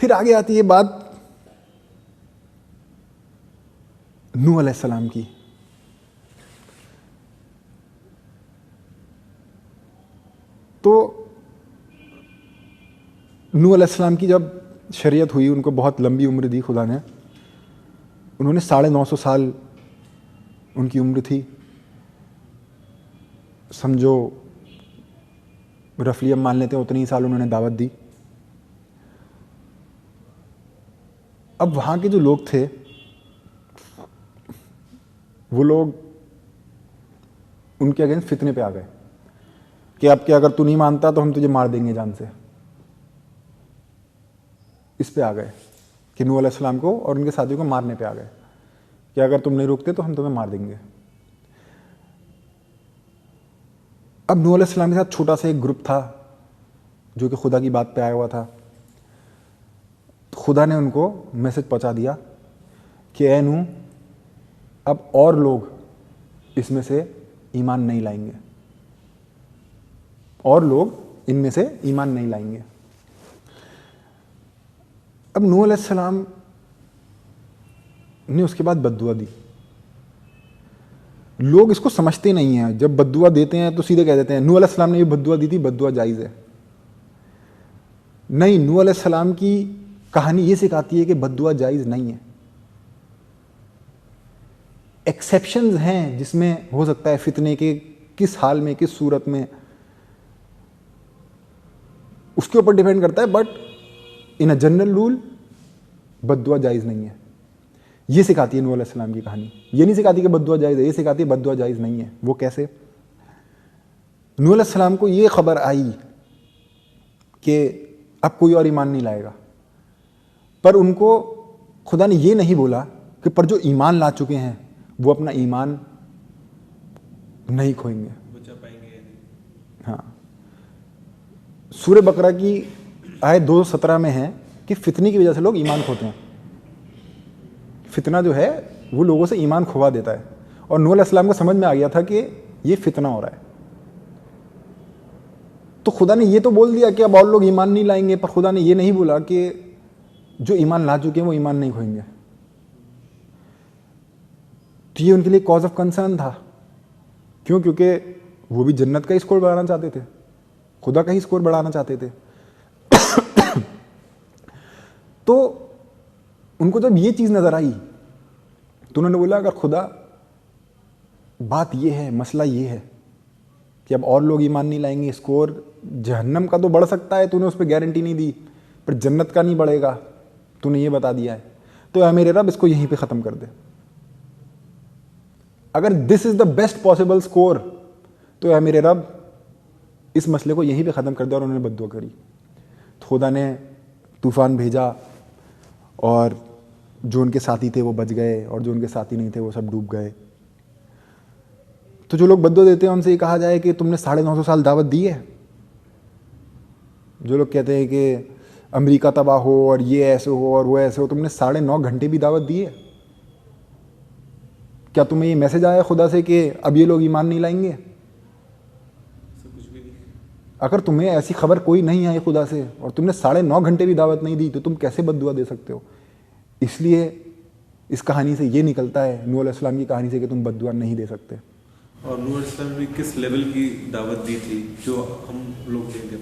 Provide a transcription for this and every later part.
پھر آگے آتی ہے بات نوح علیہ السلام کی. تو نوح علیہ السلام کی جب شریعت ہوئی, ان کو بہت لمبی عمر دی خدا نے. انہوں نے 950 سال ان کی عمر تھی, سمجھو رفلی اب مان لیتے ہیں اتنے ہی سال انہوں نے دعوت دی. اب وہاں کے جو لوگ تھے وہ لوگ ان کے اگینسٹ فتنے پہ آ گئے کہ اب کہ اگر تو نہیں مانتا تو ہم تجھے مار دیں گے جان سے. اس پہ آ گئے کہ نوح علیہ السلام کو اور ان کے ساتھیوں کو مارنے پہ آ گئے کہ اگر تم نہیں رکتے تو ہم تمہیں مار دیں گے. اب نوح علیہ السلام کے ساتھ چھوٹا سا ایک گروپ تھا جو کہ خدا کی بات پہ آیا ہوا تھا. خدا نے ان کو میسج پہنچا دیا کہ اے نوح, اب اور لوگ اس میں سے ایمان نہیں لائیں گے, اور لوگ ان میں سے ایمان نہیں لائیں گے. اب نوح علیہ السلام نے اس کے بعد بد دعا دی. لوگ اس کو سمجھتے نہیں ہیں, جب بد دعا دیتے ہیں تو سیدھے کہہ دیتے ہیں نوح علیہ السلام نے یہ بد دعا دی تھی, بد دعا جائز ہے. نہیں, نوح علیہ السلام کی کہانی یہ سکھاتی ہے کہ بد دعا جائز نہیں ہے. ایکسیپشنز ہیں جس میں ہو سکتا ہے فتنے کے کس حال میں, کس صورت میں, اس کے اوپر ڈیپینڈ کرتا ہے, but in a general rule بد دعا جائز نہیں ہے. یہ سکھاتی ہے نوح علیہ السلام کی کہانی. یہ نہیں سکھاتی کہ بد دعا جائز ہے, یہ سکھاتی ہے بد دعا جائز نہیں ہے. وہ کیسے؟ نوح علیہ السلام کو یہ خبر آئی کہ اب کوئی اور ایمان نہیں لائے گا, پر ان کو خدا نے یہ نہیں بولا کہ پر جو ایمان لا چکے ہیں وہ اپنا ایمان نہیں کھوئیں گے, بچا پائیں گے. ہاں, سورہ بقرہ کی آیت 217 میں ہے کہ فتنے کی وجہ سے لوگ ایمان کھوتے ہیں. فتنہ جو ہے وہ لوگوں سے ایمان کھوا دیتا ہے, اور نوح علیہ السلام کو سمجھ میں آ گیا تھا کہ یہ فتنہ ہو رہا ہے. تو خدا نے یہ تو بول دیا کہ اب اور لوگ ایمان نہیں لائیں گے, پر خدا نے یہ نہیں بولا کہ جو ایمان لا چکے ہیں وہ ایمان نہیں کھوئیں گے. تو یہ ان کے لیے کاز آف کنسرن تھا. کیوں؟ کیونکہ وہ بھی جنت کا اسکور بڑھانا چاہتے تھے, خدا کا ہی اسکور بڑھانا چاہتے تھے. تو ان کو جب یہ چیز نظر آئی تو انہوں نے بولا اگر خدا بات یہ ہے, مسئلہ یہ ہے کہ اب اور لوگ ایمان نہیں لائیں گے, اسکور جہنم کا تو بڑھ سکتا ہے, تو نے اس پہ گارنٹی نہیں دی, پر جنت کا نہیں بڑھے گا, تو نے یہ بتا دیا ہے, تو اے میرے رب اس کو یہیں پہ ختم کر دے. اگر دس از دا بیسٹ پاسبل اسکور تو اے میرے رب اس مسئلے کو یہیں پہ ختم کر دے. اور انہوں نے بد دعا کری. تو خدا نے طوفان بھیجا, اور جو ان کے ساتھی تھے وہ بچ گئے, اور جو ان کے ساتھی نہیں تھے وہ سب ڈوب گئے. تو جو لوگ بد دعا دیتے ہیں ان سے یہ کہا جائے کہ تم نے 950 سال دعوت دی ہے. جو لوگ کہتے ہیں کہ امریکہ تباہ ہو اور یہ ایسے ہو اور وہ ایسے ہو, تم نے 9.5 گھنٹے بھی دعوت دی ہے. کیا تمہیں یہ میسج آیا خدا سے کہ اب یہ لوگ ایمان نہیں لائیں گے؟ کچھ بھی نہیں. اگر تمہیں ایسی خبر کوئی نہیں آئی خدا سے اور تم نے 9.5 گھنٹے بھی دعوت نہیں دی تو تم کیسے بد دعا دے سکتے ہو؟ اس لیے اس کہانی سے یہ نکلتا ہے, نوح علیہ السلام کی کہانی سے, کہ تم بد دعا نہیں دے سکتے. اور نوح علیہ السلام نے کس لیول کی دعوت دی تھی جو ہم لوگ دیں گے؟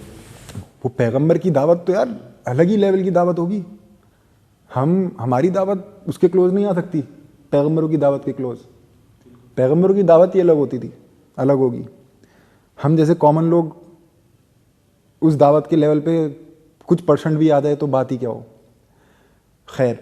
وہ پیغمبر کی دعوت تو یار الگ ہی لیول کی دعوت ہوگی. ہماری دعوت اس کے کلوز نہیں آ سکتی پیغمبروں کی دعوت کے کلوز. پیغمبروں کی دعوت ہی الگ ہوتی تھی, الگ ہوگی. ہم جیسے کامن لوگ اس دعوت کے لیول پہ کچھ پرسنٹ بھی آ جائے تو بات ہی کیا ہو. خیر,